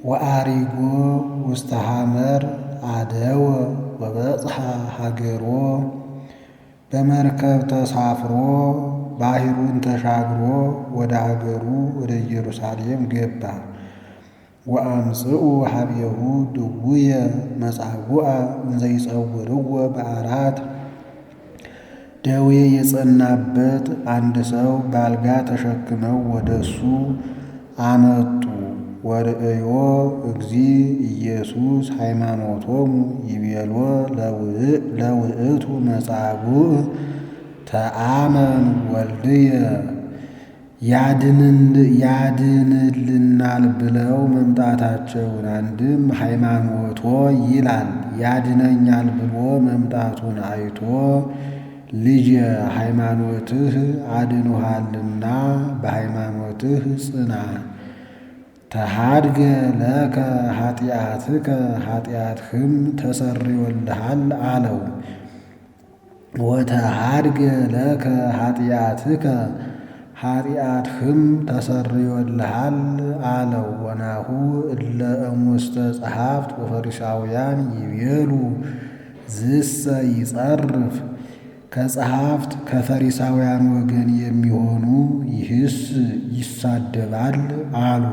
ወአሪጎ ውስተ ሐመር አደወ ወበጽሐ ሀገሮ በመርከብ ተሳፍሮ ባሕሩን ተሻግሮ ወደ አገሩ ወደ ኢየሩሳሌም ገባ። ወአምጽኡ ሀቤሁ ድውየ መጻጉዐ እንዘ ይጸውርዎ በዓራት ደዌ የጸናበት አንድ ሰው በአልጋ ተሸክመው ወደ እሱ አመጡ። ወርእዮ እግዚእ ኢየሱስ ሃይማኖቶሙ ይቤሎ ለውእቱ መጻጉዕ ተአመን ወልድየ ያድንልናል ብለው መምጣታቸውን አንድም ሃይማኖቶ ይላል ያድነኛል ብሎ መምጣቱን አይቶ ልጄ ሃይማኖትህ አድኖሃልና በሃይማኖትህ ጽና፣ ተሃድገ ለከ ኃጢአትከ ኃጢአትህም ተሰርዮልሃል አለው። ወተሃድገ ለከ ኃጢአትከ ኃጢአትህም ተሰርዮልሃል አለው። ወናሁ እለ እሙስተ ጸሐፍት ወፈሪሳውያን ይቤሉ ዝሰ ይጸርፍ ከጸሐፍት ከፈሪሳውያን ወገን የሚሆኑ ይህስ ይሳደባል አሉ።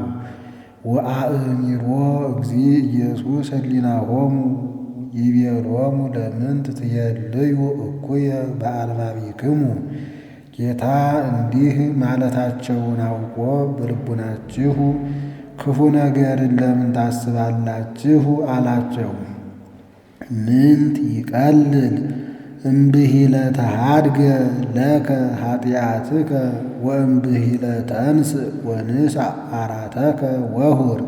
ወአእሚሮ እግዚእ ኢየሱስ ህሊናሆሙ ይቤሎሙ ለምንት ትየልዩ እኩየ በአልባቢክሙ ጌታ እንዲህ ማለታቸውን አውቆ በልቡናችሁ ክፉ ነገርን ለምን ታስባላችሁ አላቸው። ምንት ይቀልል እምብሂለ ተሃድገ ለከ ኃጢአትከ ወእምብሂለ ተንሥእ ወንሣእ ዓራተከ ወሁር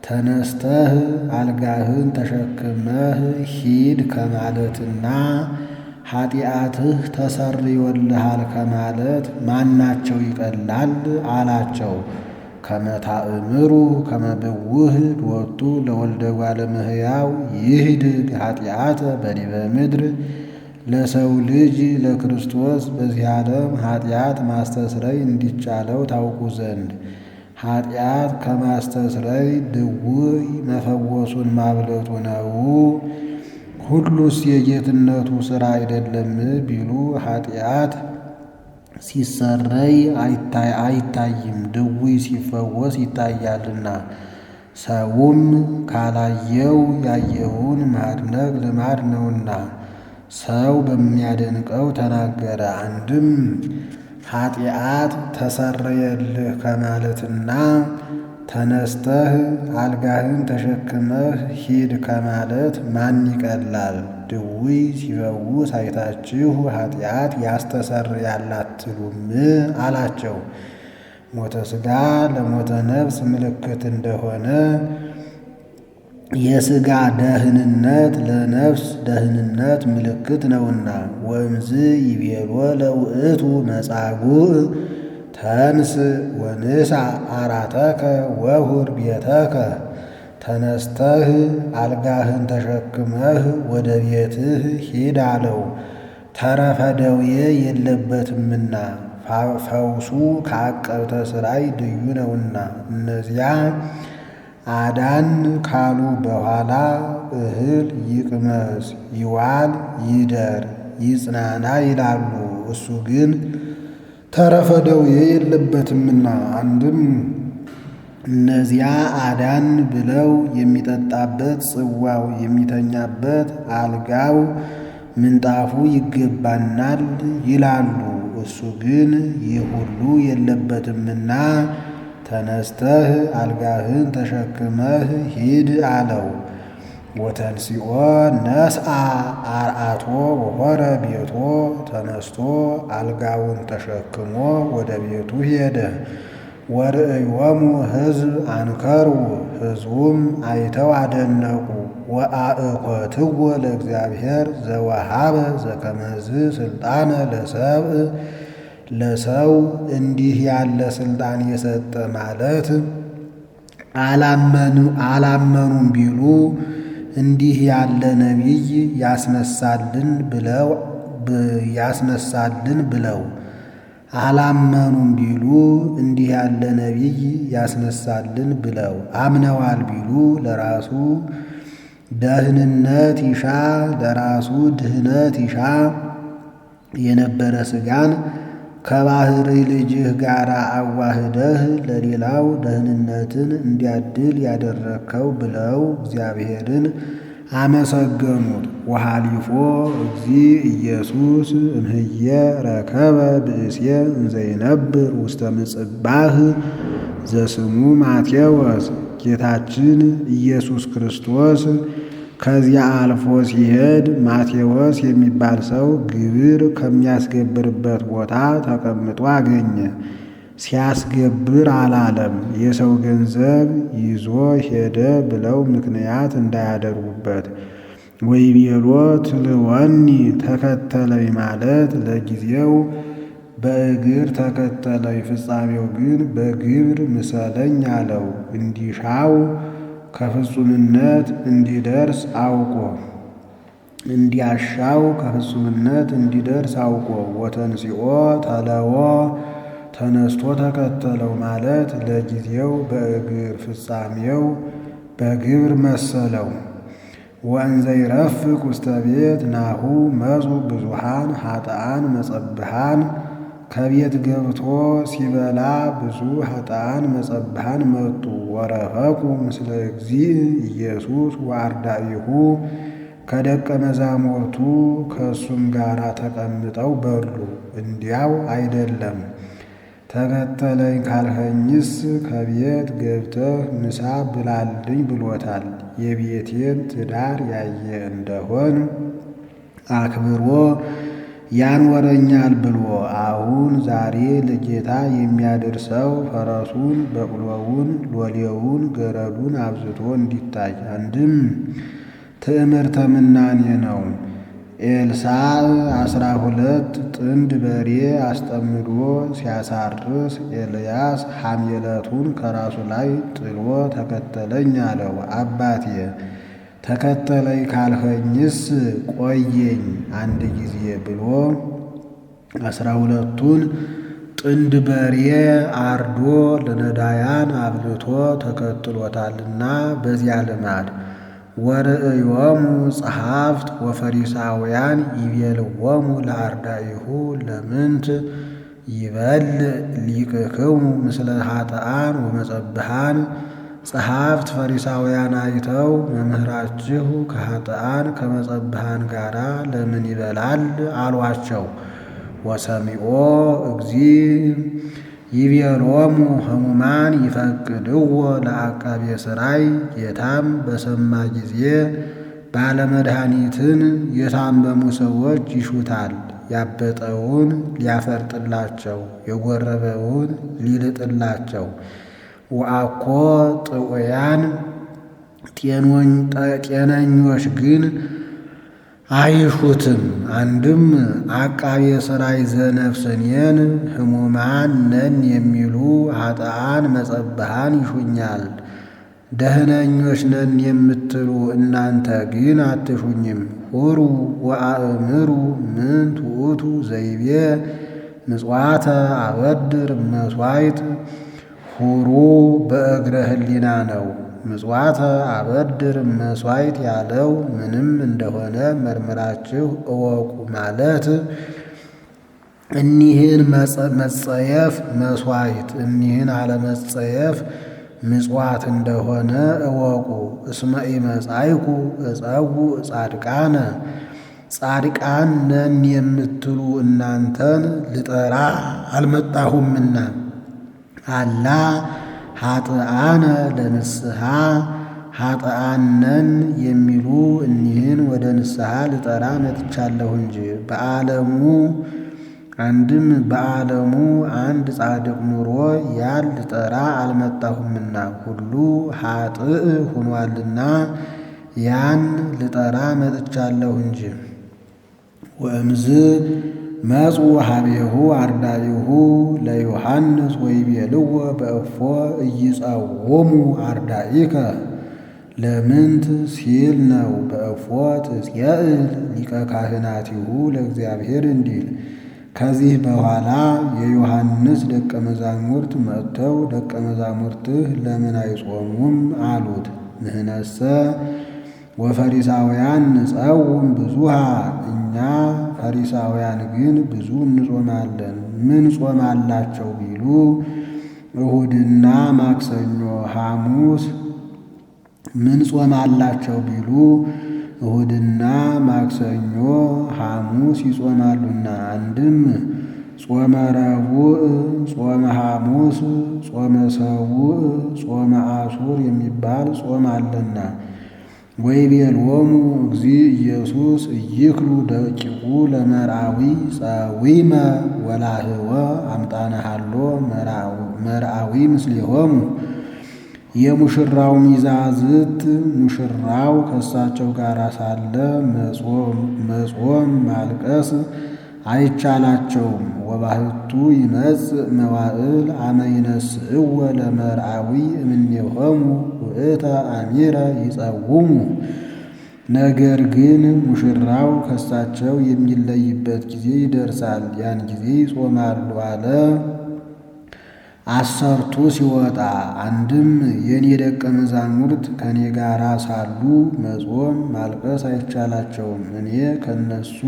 ተነስተህ አልጋህን ተሸክመህ ሂድ ከማለትና ኃጢአትህ ተሰርዮልሃል ከማለት ማናቸው ይቀላል አላቸው። ከመ ታእምሩ ከመ ብውህ ሎቱ ለወልደ እጓለ እመሕያው ይህድግ ኃጢአተ በዲበ ምድር ለሰው ልጅ ለክርስቶስ በዚህ ዓለም ኃጢአት ማስተስረይ እንዲቻለው ታውቁ ዘንድ ኃጢአት ከማስተስረይ ድውይ መፈወሱን ማብለጡ ነው። ሁሉስ የጌትነቱ ሥራ አይደለም ቢሉ ኃጢአት ሲሰረይ አይታይም፣ ድውይ ሲፈወስ ይታያልና። ሰውም ካላየው ያየውን ማድነቅ ልማድ ነውና ሰው በሚያደንቀው ተናገረ። አንድም ኃጢአት ተሰረየልህ ከማለትና ተነስተህ አልጋህን ተሸክመህ ሂድ ከማለት ማን ይቀላል? ድውይ ሲፈውስ አይታችሁ ኃጢአት ያስተሰርያል አትሉም አላቸው። ሞተ ሥጋ ለሞተ ነፍስ ምልክት እንደሆነ የሥጋ ደህንነት ለነፍስ ደህንነት ምልክት ነውና። ወእምዝ ይቤሎ ለውእቱ መጻጉዕ ተንሥእ ወንሣእ ዓራተከ ወሁር ቤተከ ተነስተህ አልጋህን ተሸክመህ ወደ ቤትህ ሂድ አለው። ተረፈ ደዌ የለበትምና ፈውሱ ከዐቀብተ ሥራይ ድዩ ነውና። እነዚያ አዳን ካሉ በኋላ እህል ይቅመስ ይዋል ይደር ይጽናና ይላሉ። እሱ ግን ተረፈ ደዌ የለበትምና አንድም እነዚያ አዳን ብለው የሚጠጣበት ጽዋው የሚተኛበት አልጋው ምንጣፉ ይገባናል ይላሉ። እሱ ግን ይህ ሁሉ የለበትምና ተነስተህ አልጋህን ተሸክመህ ሂድ አለው። ወተንሥኦ ነስአ አርአቶ ወሖረ ቤቶ ተነስቶ አልጋውን ተሸክሞ ወደ ቤቱ ሄደ። ወርእዮሙ ሕዝብ አንከሩ ሕዝቡም አይተው አደነቁ። ወአእኮትዎ ለእግዚአብሔር ዘወሃበ ዘከመዝ ሥልጣነ ለሰብእ ለሰው እንዲህ ያለ ሥልጣን የሰጠ ማለት አላመኑም ቢሉ እንዲህ ያለ ነቢይ ያስነሳልን ብለው አላመኑም ቢሉ እንዲህ ያለ ነቢይ ያስነሳልን ብለው አምነዋል ቢሉ ለራሱ ደህንነት ይሻ ለራሱ ድህነት ይሻ የነበረ ሥጋን ከባሕርይ ልጅህ ጋር አዋህደህ ለሌላው ደህንነትን እንዲያድል ያደረግከው ብለው እግዚአብሔርን አመሰገኑት። ወሃሊፎ እግዚእ ኢየሱስ እምህየ ረከበ ብእሴ እንዘይነብር ውስተ ምጽባህ ዘስሙ ማቴዎስ። ጌታችን ኢየሱስ ክርስቶስ ከዚያ አልፎ ሲሄድ ማቴዎስ የሚባል ሰው ግብር ከሚያስገብርበት ቦታ ተቀምጦ አገኘ። ሲያስገብር አላለም፣ የሰው ገንዘብ ይዞ ሄደ ብለው ምክንያት እንዳያደርጉበት። ወይቤሎ ትልወኒ ተከተለኝ ማለት ለጊዜው በእግር ተከተለኝ፣ ፍጻሜው ግን በግብር ምሰለኝ አለው። እንዲሻው ከፍጹምነት እንዲደርስ አውቆ እንዲያሻው ከፍጹምነት እንዲደርስ አውቆ ወተንሲኦ ተለዎ ተነስቶ ተከተለው ማለት ለጊዜው በእግር ፍጻሜው በግብር መሰለው። ወእንዘ ይረፍቅ ውስተ ቤት ናሁ መጹ ብዙሃን ኃጥአን መጸብሃን። ከቤት ገብቶ ሲበላ ብዙ ኃጥአን መጸብሃን መጡ። ወረፈቁ ምስለ እግዚእ ኢየሱስ ወአርዳኢሁ ከደቀ መዛሙርቱ ከእሱም ጋር ተቀምጠው በሉ። እንዲያው አይደለም ተከተለኝ ካልኸኝስ ከቤት ገብተህ ምሳ ብላልኝ ብሎታል። የቤቴን ትዳር ያየ እንደሆን አክብሮ ያንወረኛል ብሎ አሁን ዛሬ ለጌታ የሚያደርሰው ፈረሱን፣ በቅሎውን፣ ሎሌውን፣ ገረዱን አብዝቶ እንዲታይ አንድም ትዕምርተ ምናኔ ነው። ኤልሳዕ 12 ጥንድ በሬ አስጠምዶ ሲያሳርስ ኤልያስ ሐሜለቱን ከራሱ ላይ ጥሎ ተከተለኝ አለው። አባቴ ተከተለኝ ካልኸኝስ ቆየኝ አንድ ጊዜ ብሎ 12ቱን ጥንድ በሬ አርዶ ለነዳያን አብልቶ ተከትሎታልና በዚያ ልማድ። ወርእዮሙ ጸሐፍት ወፈሪሳውያን ይቤልዎሙ ለአርዳኢሁ ለምንት ይበልዕ ሊቅክሙ ምስለ ኃጥአን ወመጸብሃን። ጸሐፍት ፈሪሳውያን አይተው መምህራችሁ ከኃጥአን ከመጸብሃን ጋር ለምን ይበላል አሏቸው። ወሰሚዖ እግዚእ ይቤሎሙ ሕሙማን ይፈቅድዎ ለዐቃቤ ሥራይ። ጌታም በሰማ ጊዜ ባለመድኃኒትን የታመሙ ሰዎች ይሹታል፣ ያበጠውን ሊያፈርጥላቸው፣ የጎረበውን ሊልጥላቸው። ወአኮ ጥዑያን ጤነኞች ግን አይሹትም። አንድም ዐቃቤ ሥራይ ዘነፍስኔን ሕሙማን ነን የሚሉ ኃጥአን መጸብሃን ይሹኛል። ደህነኞች ነን የምትሉ እናንተ ግን አትሹኝም። ሁሩ ወአእምሩ ምንት ውእቱ ዘይቤ ምጽዋተ አበድር መሥዋዕት። ሁሩ በእግረ ህሊና ነው። ምጽዋተ አበድር መሥዋዕት ያለው ምንም እንደሆነ መርምራችሁ እወቁ ማለት እኒህን መጸየፍ መሥዋዕት፣ እኒህን አለመጸየፍ ምጽዋት እንደሆነ እወቁ። እስመ ኢመጻእኩ እጸውዕ ጻድቃነ። ጻድቃን ነን የምትሉ እናንተን ልጠራ አልመጣሁምና አላ ኃጥአነ ለንስሐ። ኃጥአን ነን የሚሉ እኒህን ወደ ንስሐ ልጠራ መጥቻለሁ እንጂ በዓለሙ አንድም በዓለሙ አንድ ጻድቅ ኑሮ ያን ልጠራ አልመጣሁምና ሁሉ ኃጥእ ሆኗልና ያን ልጠራ መጥቻለሁ እንጂ። ወእምዝ መጹ ሀቤሁ አርዳኢሁ ለዮሐንስ ወይቤልዎ በእፎ ኢይጸውሙ አርዳኢከ። ለምንት ሲል ነው። በእፎ ትጽየእል ሊቀ ካህናቲሁ ለእግዚአብሔር እንዲል ከዚህ በኋላ የዮሐንስ ደቀ መዛሙርት መጥተው ደቀ መዛሙርትህ ለምን አይጾሙም አሉት። ንሕነሰ ወፈሪሳውያን ንጸውም ብዙሃ፣ እኛ ፈሪሳውያን ግን ብዙ እንጾማለን። ምን ጾም አላቸው ቢሉ እሁድና ማክሰኞ ሐሙስ ምን ጾም አላቸው ቢሉ እሁድና ማክሰኞ ሐሙስ ይጾማሉና፣ አንድም ጾመ ረቡዕ፣ ጾመ ሐሙስ፣ ጾመ ሰቡዕ፣ ጾመ አሱር የሚባል ጾም አለና። ወይቤሎሙ እግዚእ ኢየሱስ ኢይክሉ ደቂቁ ለመርአዊ ጸዊመ ወላህወ አምጣነ ሀሎ መርአዊ ምስሌሆሙ። የሙሽራው ሚዛዝት ሙሽራው ከእሳቸው ጋር ሳለ መጾም ማልቀስ አይቻላቸውም። ወባሕቱ ይመጽእ መዋዕል አመ ይነስእዎ ለመርአዊ እምኔሆሙ ውእተ አሚረ ይጸውሙ። ነገር ግን ሙሽራው ከእሳቸው የሚለይበት ጊዜ ይደርሳል፣ ያን ጊዜ ይጾማሉ አለ። አሰርቱ ሲወጣ አንድም የኔ ደቀ መዛሙርት ከኔ ጋር ሳሉ መጾም ማልቀስ አይቻላቸውም፣ እኔ ከነሱ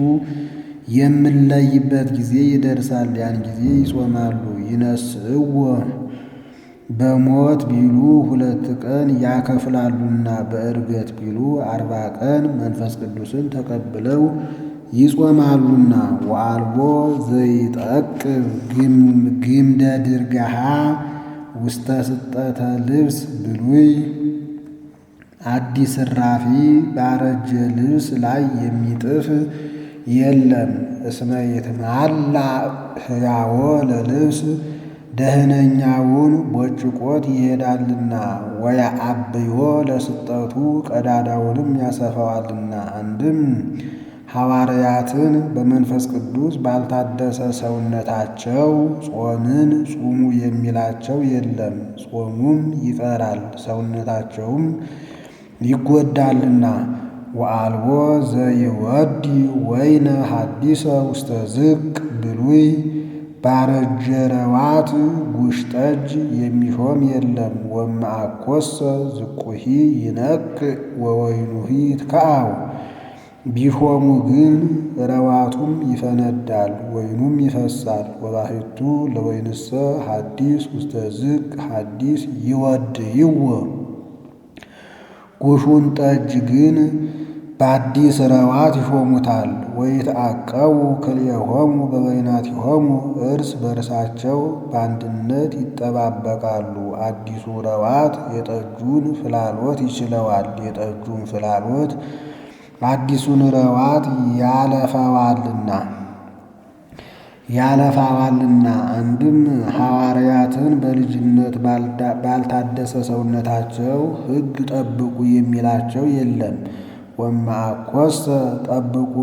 የምለይበት ጊዜ ይደርሳል፣ ያን ጊዜ ይጾማሉ። ይነስእዎ በሞት ቢሉ 2 ቀን ያከፍላሉና፣ በዕርገት ቢሉ 40 ቀን መንፈስ ቅዱስን ተቀብለው ይጾማሉና። ወአልቦ ዘይጠቅብ ግምደ ድርጋሃ ውስተ ስጠተ ልብስ ብሉይ። አዲስ እራፊ ባረጀ ልብስ ላይ የሚጥፍ የለም። እስመ ይትማላ ሕያዎ ለልብስ ደህነኛውን ቦጭቆት ይሄዳልና፣ ወያአብዮ ለስጠቱ ቀዳዳውንም ያሰፋዋልና። አንድም ሐዋርያትን በመንፈስ ቅዱስ ባልታደሰ ሰውነታቸው ጾምን ጹሙ የሚላቸው የለም። ጾሙም ይቀራል፣ ሰውነታቸውም ይጎዳልና። ወአልቦ ዘይወዲ ወይነ ሐዲሰ ውስተ ዝቅ ብሉይ። ባረጀ ረዋት ጉሽ ጠጅ የሚሾም የለም። ወመአኮሰ ዝቁሂ ይነቅ ወወይኑሂ ይትከዐው። ቢሾሙ ግን ረዋቱም ይፈነዳል፣ ወይኑም ይፈሳል። ወባሕቱ ለወይንሰ ሐዲስ ውስተ ዝቅ ሐዲስ ይወድይዎ። ጉሹን ጠጅ ግን በአዲስ ረዋት ይሾሙታል። ወይትዐቀቡ ክልኤሆሙ በበይናቲሆሙ፣ እርስ በርሳቸው በአንድነት ይጠባበቃሉ። አዲሱ ረዋት የጠጁን ፍላሎት ይችለዋል፣ የጠጁን ፍላሎት አዲሱን ረዋት ያለፋዋልና። አንድም ሐዋርያትን በልጅነት ባልታደሰ ሰውነታቸው ሕግ ጠብቁ የሚላቸው የለም። ወመአኮሰ ጠብቁ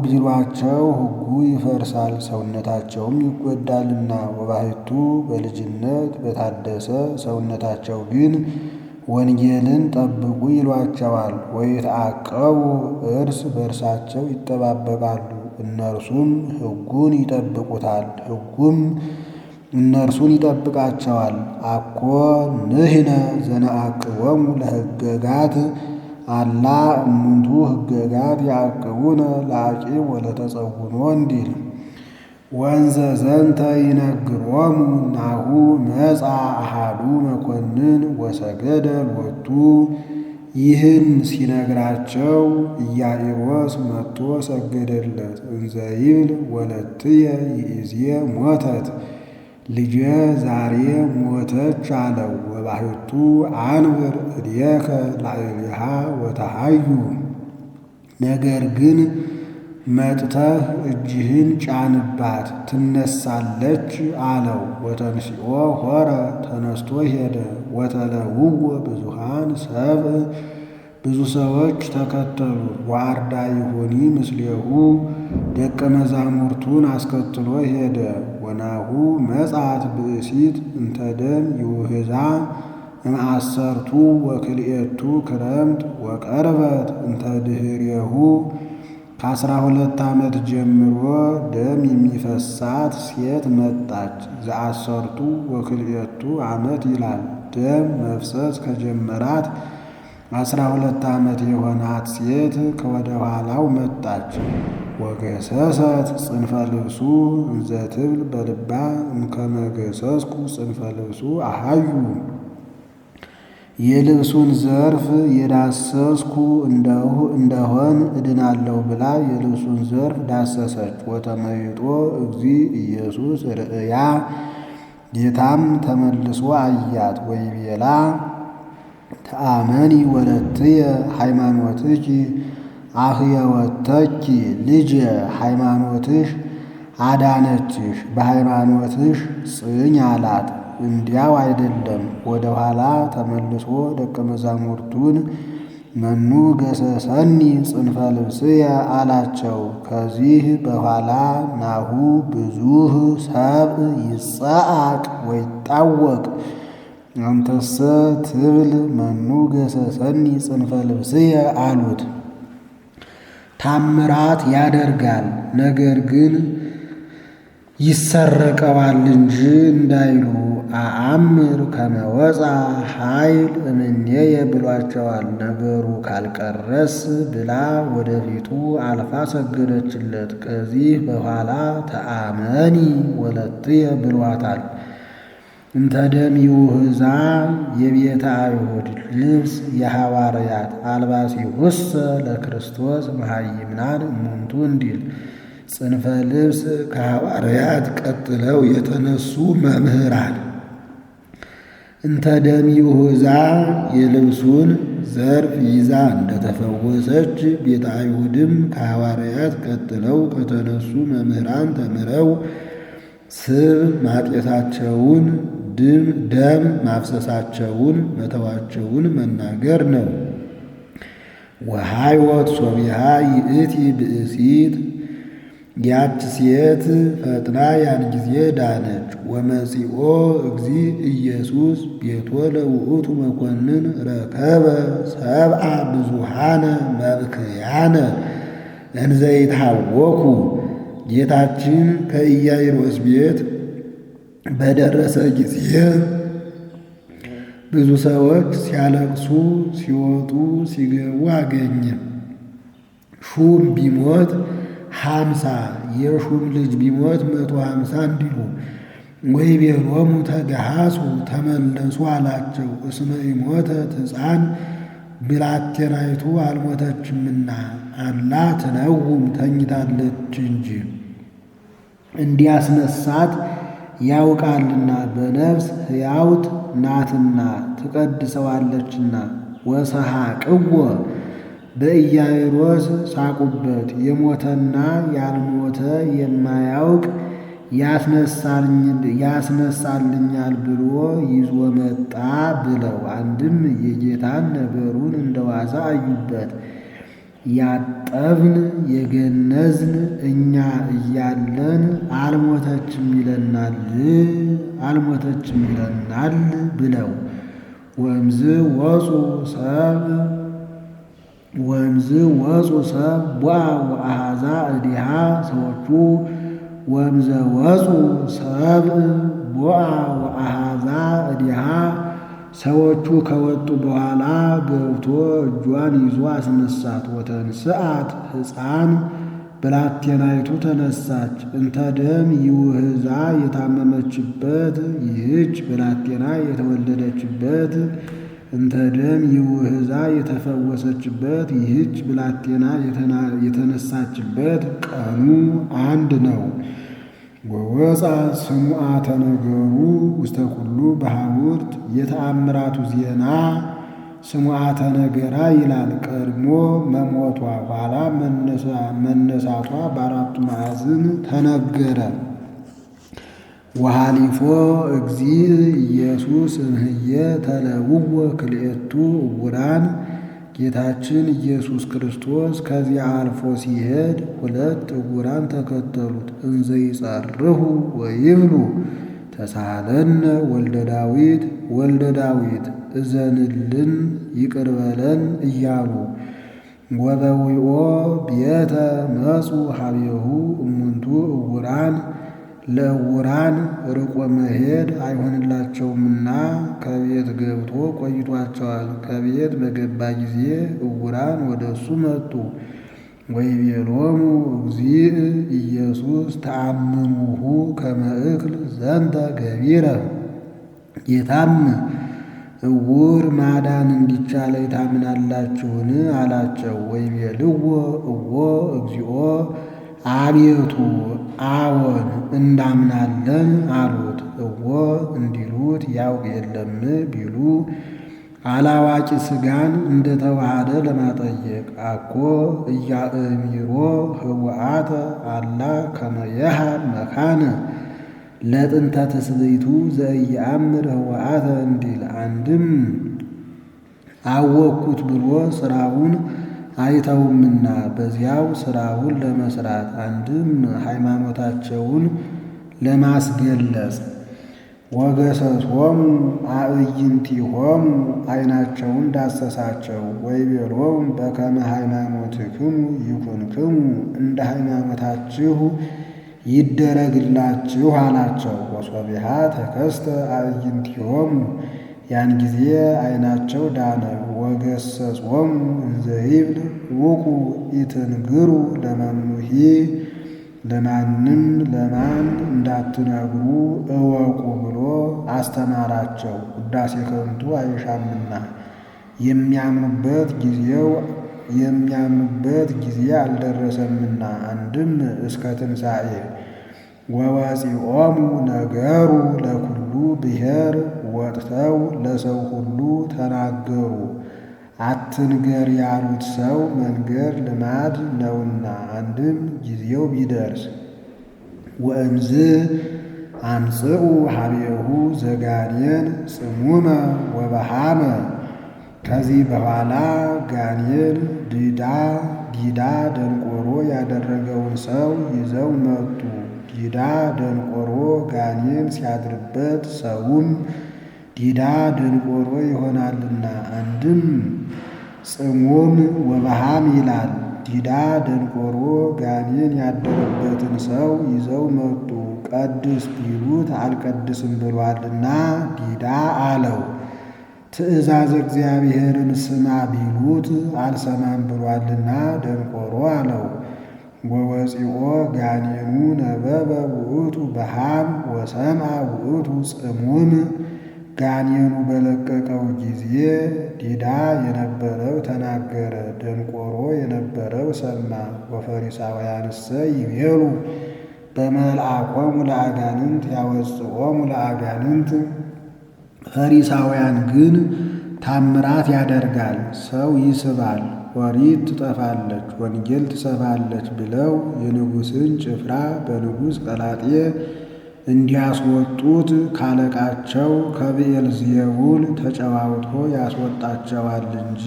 ቢሏቸው ሕጉ ይፈርሳል፣ ሰውነታቸውም ይጎዳልና። ወባሕቱ በልጅነት በታደሰ ሰውነታቸው ግን ወንጌልን ጠብቁ ይሏቸዋል። ወይትዐቀቡ እርስ በርሳቸው ይጠባበቃሉ፣ እነርሱም ሕጉን ይጠብቁታል፣ ሕጉም እነርሱን ይጠብቃቸዋል። አኮ ንሕነ ዘነዐቅቦሙ ለሕገጋት አላ እሙንቱ ሕገጋት ያዕቅቡነ ለዐቂብ ወለተጸውኖ እንዲል። ወንዘ ዘንተ ይነግሮሙ ናሁ መጻ አሐዱ መኮንን ወሰገደ ሎቱ። ይህን ሲነግራቸው ኢያኢሮስ መጥቶ ሰገደለት። እንዘ ይብል ወለትየ ይእዜ ሞተት፣ ልጄ ዛሬ ሞተች አለው። ወባሕቱ አንብር እዴከ ላዕሌሃ ወተሐዩ፣ ነገር ግን መጥተህ እጅህን ጫንባት ትነሳለች አለው። ወተንሥኦ ሖረ፣ ተነስቶ ሄደ። ወተለውዎ ብዙኃን ሰብእ፣ ብዙ ሰዎች ተከተሉ። ወአርዳኢሁኒ ምስሌሁ፣ ደቀ መዛሙርቱን አስከትሎ ሄደ። ወናሁ መጻት ብእሲት እንተ ደም ይውህዛ እምአሰርቱ ወክልኤቱ ክረምት ወቀርበት እንተ ድኅሬሁ። ከ12 ዓመት ጀምሮ ደም የሚፈሳት ሴት መጣች። ዘአሰርቱ ወክልኤቱ ዓመት ይላል። ደም መፍሰስ ከጀመራት 12 ዓመት የሆናት ሴት ከወደ ኋላው መጣች። ወገሰሰት ጽንፈ ልብሱ እንዘ ትብል በልባ እምከመ ገሰስኩ ጽንፈ ልብሱ አሃዩ። የልብሱን ዘርፍ የዳሰስኩ እንደሆን እድናለሁ ብላ የልብሱን ዘርፍ ዳሰሰች። ወተመይጦ እግዚእ ኢየሱስ ርእያ፣ ጌታም ተመልሶ አያት። ወይቤላ ተአመኒ ወለትየ ሃይማኖትኪ አህየወተኪ፣ ልጄ ሃይማኖትሽ አዳነችሽ፣ በሃይማኖትሽ ጽኝ አላት። እንዲያው አይደለም፣ ወደ ኋላ ተመልሶ ደቀ መዛሙርቱን መኑ ገሰሰኒ ጽንፈ ልብስየ አላቸው። ከዚህ በኋላ ናሁ ብዙህ ሰብእ ይጸአቅ ወይጣወቅ፣ አንተሰ ትብል መኑ ገሰሰኒ ጽንፈ ልብስየ አሉት። ታምራት ያደርጋል፣ ነገር ግን ይሰረቀዋል እንጂ እንዳይሉ አአምር ከመወፃ ኃይል እምኔየ ብሏቸዋል። ነገሩ ካልቀረስ ብላ ወደፊቱ አልፋ ሰገደችለት። ከዚህ በኋላ ተአመኒ ወለትየ ብሏታል። እንተ ደም ይውህዛ የቤተ አይሁድ ልብስ የሐዋርያት አልባሲሁሰ ለክርስቶስ መሃይምናን እሙንቱ እንዲል ጽንፈ ልብስ ከሐዋርያት ቀጥለው የተነሱ መምህራን። እንተ ደም ይውህዛ የልብሱን ዘርፍ ይዛ እንደተፈወሰች ቤተ አይሁድም ከሐዋርያት ቀጥለው ከተነሱ መምህራን ተምረው ስብ ማጤታቸውን ደም ማፍሰሳቸውን መተዋቸውን መናገር ነው። ወሃይወት ሶቢሃ ይእቲ ብእሲት፣ ያች ሴት ፈጥና ያን ጊዜ ዳነች። ወመጺኦ እግዚእ ኢየሱስ ቤቶ ለውእቱ መኮንን ረከበ ሰብአ ብዙሃነ መብክያነ እንዘ ይትሐወኩ። ጌታችን ከኢያኢሮስ ቤት በደረሰ ጊዜ ብዙ ሰዎች ሲያለቅሱ ሲወጡ ሲገቡ አገኘ። ሹም ቢሞት 50 የሹም ልጅ ቢሞት 150 እንዲሉ። ወይቤሎሙ ተገሃሱ ተመለሱ አላቸው። እስመ ኢሞተት ሕፃን ብላቴናይቱ አልሞተችምና አላ ትነውም ተኝታለች እንጂ እንዲያስነሳት ያውቃልና በነፍስ ሕያውት ናትና ትቀድሰዋለችና። ወሰሐቅዎ በኢያኢሮስ ሳቁበት። የሞተና ያልሞተ የማያውቅ ያስነሳልኛል ብሎ ይዞ መጣ ብለው። አንድም የጌታን ነገሩን እንደዋዛ አዩበት። ያጠብን የገነዝን እኛ እያለን አልሞተችም ይለናል ብለው። ወእምዝ ወፁ ሰብ ቦአ ወአሃዛ እዲሃ ሰዎቹ ወእምዘ ወፁ ሰብ ቦአ ወአሃዛ እዲሃ ሰዎቹ ከወጡ በኋላ ገብቶ እጇን ይዞ አስነሳት። ወተንስአት ሕፃን ብላቴናይቱ ተነሳች። እንተ ደም ይውህዛ የታመመችበት ይህች ብላቴና የተወለደችበት፣ እንተ ደም ይውህዛ የተፈወሰችበት ይህች ብላቴና የተነሳችበት ቀኑ አንድ ነው። ወወፃ ስሙዓተ ነገሩ ውስተ ኩሉ በሐውርት የተአምራቱ ዜና ስሙዓተ ነገራ ይላል። ቀድሞ መሞቷ ኋላ መነሳቷ በአራቱ ማዕዝን ተነገረ። ወሃሊፎ እግዚእ ኢየሱስ እምህየ ተለውወ ክልኤቱ ዕውራን፣ ጌታችን ኢየሱስ ክርስቶስ ከዚያ አልፎ ሲሄድ 2 ዕውራን ተከተሉት። እንዘ ይጸርሁ ወይብሉ ተሳሃለነ ወልደ ዳዊት እዘንልን ይቅር በለን እያሉ ወበዊኦ ቤተ መጹ ሀቤሁ እሙንቱ እውራን ለእውራን ርቆ መሄድ አይሆንላቸውምና ከቤት ገብቶ ቆይቷቸዋል። ከቤት በገባ ጊዜ እውራን ወደ እሱ መጡ። ወይቤሎሙ እግዚእ ኢየሱስ ተአምኑሁ ከመ እክል ዘንተ ገቢረ። ጌታም እውር ማዳን እንዲቻለኝ ታምናላችሁን አላቸው። ወይቤልዎ እዎ እግዚኦ አቤቱ አዎን እንዳምናለን አሉት። እዎ እንዲሉት ያውቅ የለም ቢሉ አላዋቂ ሥጋን እንደተዋሃደ ለማጠየቅ አኮ ኢያእሚሮ ህቡአተ አላ ከመ የሃብ መካነ ለጥንተ ትስብእቱ ዘኢየአምር ህቡአተ እንዲል። አንድም አወቅኩት ብሎ ሥራውን አይተውምና በዚያው ሥራውን ለመስራት፣ አንድም ሃይማኖታቸውን ለማስገለጽ። ወገሰሶሙ አዕይንቲሆሙ ዓይናቸውን ዳሰሳቸው። ወይቤሎሙ በከመ ሃይማኖትክሙ ይኩንክሙ እንደ ሃይማኖታችሁ ይደረግላችሁ አላቸው። ወሶቢሃ ተከስተ አዕይንቲሆሙ ያን ጊዜ ዓይናቸው ዳነ። ወገሰጾሙ እንዘ ይብል ውቁ ኢትንግሩ ለመኑሂ ለማንም ለማን እንዳትነግሩ እወቁ ብሎ አስተማራቸው። ውዳሴ ከንቱ አይሻምና የሚያምኑበት ጊዜ አልደረሰምና። አንድም እስከ ትንሣኤ። ወወፂኦሙ ነገሩ ለኩሉ ብሔር ወጥተው ለሰው ሁሉ ተናገሩ። አትንገር ያሉት ሰው መንገር ልማድ ነውና፣ አንድም ጊዜው ቢደርስ። ወእምዝ አምጽኡ ሀቤሁ ዘጋኔን ጽሙመ ወበሃመ። ከዚህ በኋላ ጋኔን ዲዳ ደንቆሮ ያደረገውን ሰው ይዘው መጡ። ዲዳ ደንቆሮ ጋኔን ሲያድርበት ሰውም ዲዳ ደንቆሮ ይሆናልና። አንድም ጽሙም ወበሃም ይላል። ዲዳ ደንቆሮ ጋኔን ያደረበትን ሰው ይዘው መጡ። ቀድስ ቢሉት አልቀድስም ብሏልና ዲዳ አለው። ትእዛዝ እግዚአብሔርን ስማ ቢሉት አልሰማም ብሏልና ደንቆሮ አለው። ወወፂኦ ጋኔኑ ነበበ ውእቱ በሃም ወሰምዐ ውእቱ ጽሙም። ጋኔኑ በለቀቀው ጊዜ ዲዳ የነበረው ተናገረ፣ ደንቆሮ የነበረው ሰማ። ወፈሪሳውያንሰ ይቤሉ በመልአኮሙ ለአጋንንት ያወጽኦሙ ለአጋንንት። ፈሪሳውያን ግን ታምራት ያደርጋል፣ ሰው ይስባል፣ ኦሪት ትጠፋለች፣ ወንጌል ትሰፋለች ብለው የንጉሥን ጭፍራ በንጉሥ ቀላጤ እንዲያስወጡት ካለቃቸው ከብዔልዜቡል ተጨዋውቶ ያስወጣቸዋል እንጂ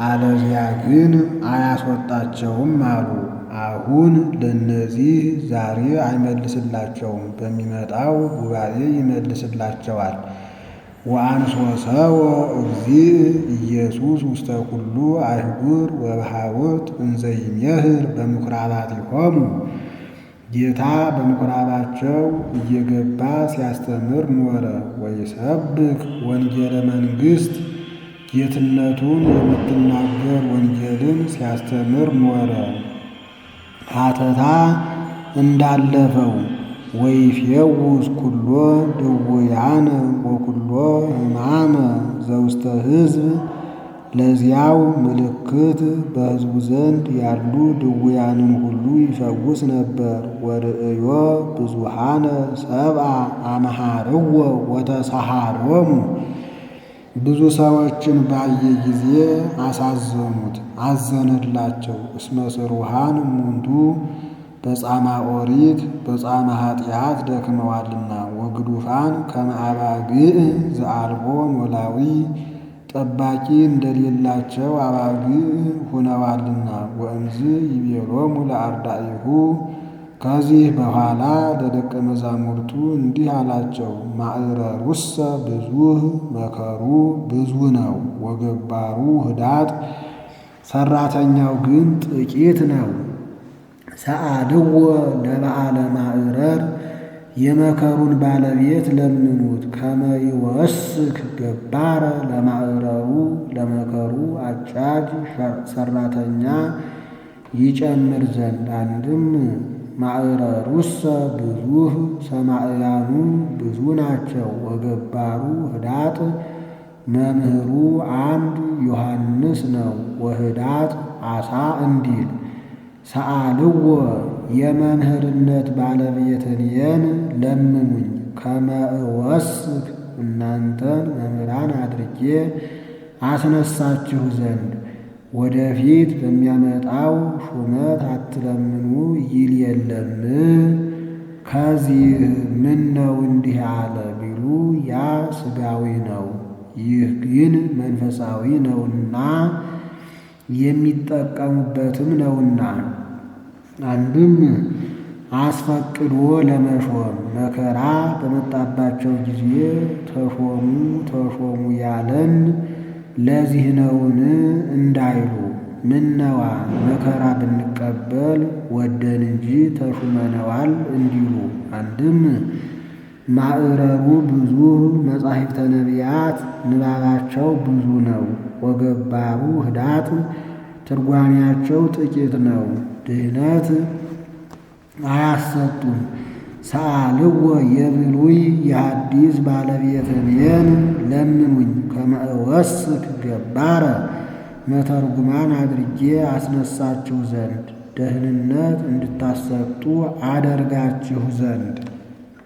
አለዚያ ግን አያስወጣቸውም አሉ። አሁን ለነዚህ ዛሬ አይመልስላቸውም፣ በሚመጣው ጉባኤ ይመልስላቸዋል። ወአንሶሰወ እግዚእ ኢየሱስ ውስተ ኩሉ አህጉር ወበሃውርት እንዘ ይሜህር በምኵራባቲሆሙ። ጌታ በምኵራባቸው እየገባ ሲያስተምር ኖረ። ወይሰብክ ወንጌለ መንግሥት፣ ጌትነቱን የምትናገር ወንጌልን ሲያስተምር ኖረ። ሀተታ እንዳለፈው ወይፌውስ ኩሎ ድውያነ ወኩሎ ሕማመ ዘውስተ ሕዝብ። ለዚያው ምልክት በሕዝቡ ዘንድ ያሉ ድውያንን ሁሉ ይፈውስ ነበር። ወርእዮ ብዙሃነ ሰብአ አመሃርዎ ወተሳሃሮሙ። ብዙ ሰዎችን ባየ ጊዜ አሳዘኑት፣ አዘነላቸው። እስመ ስሩሃን እሙንቱ በጻማ ኦሪት በጻማ ኃጢአት ደክመዋልና። ወግዱፋን ከመ አባግዕ ዘአልቦ ኖላዊ፣ ጠባቂ እንደሌላቸው አባግዕ ሆነዋልና። ወእምዝ ይቤሎሙ ለአርዳኢሁ፣ ከዚህ በኋላ ለደቀ መዛሙርቱ እንዲህ አላቸው። ማዕረሩሰ ብዙኅ፣ መከሩ ብዙ ነው። ወገባሩ ህዳጥ፣ ሠራተኛው ግን ጥቂት ነው። ሰአልዎ ለበዓለ ማዕረር የመከሩን ባለቤት ለምኑት። ከመ ይወስክ ገባረ ለማዕረሩ ለመከሩ አጫጅ ሠራተኛ ይጨምር ዘንድ። አንድም ማዕረሩሰ ብዙኅ ሰማዕያኑ ብዙ ናቸው። ወገባሩ ህዳጥ መምህሩ አንድ ዮሐንስ ነው። ወህዳጥ ዓሣ እንዲል ሰአልዎ የመምህርነት ባለቤትንየን ለምኑኝ። ከመ እወስክ እናንተን መምህራን አድርጌ አስነሳችሁ ዘንድ። ወደፊት በሚያመጣው ሹመት አትለምኑ ይል የለም። ከዚህ ምን ነው እንዲህ አለ ቢሉ ያ ሥጋዊ ነው፣ ይህ ግን መንፈሳዊ ነውና የሚጠቀሙበትም ነውና። አንድም አስፈቅዶ ለመሾም መከራ በመጣባቸው ጊዜ ተሾሙ ያለን ለዚህ ነውን እንዳይሉ፣ ምነዋ መከራ ብንቀበል ወደን እንጂ ተሹመነዋል እንዲሉ። አንድም ማዕረሩ ብዙ መጻሕፍተ ነቢያት ንባባቸው ብዙ ነው። ወገባሩ ህዳጥ ትርጓሜያቸው ጥቂት ነው፣ ድህነት አያሰጡም። ሰአልዎ የብሉይ የሐዲስ ባለቤትንየን ለምኑኝ። ከመ እወስክ ገባረ መተርጉማን አድርጌ አስነሳችሁ ዘንድ፣ ደህንነት እንድታሰጡ አደርጋችሁ ዘንድ።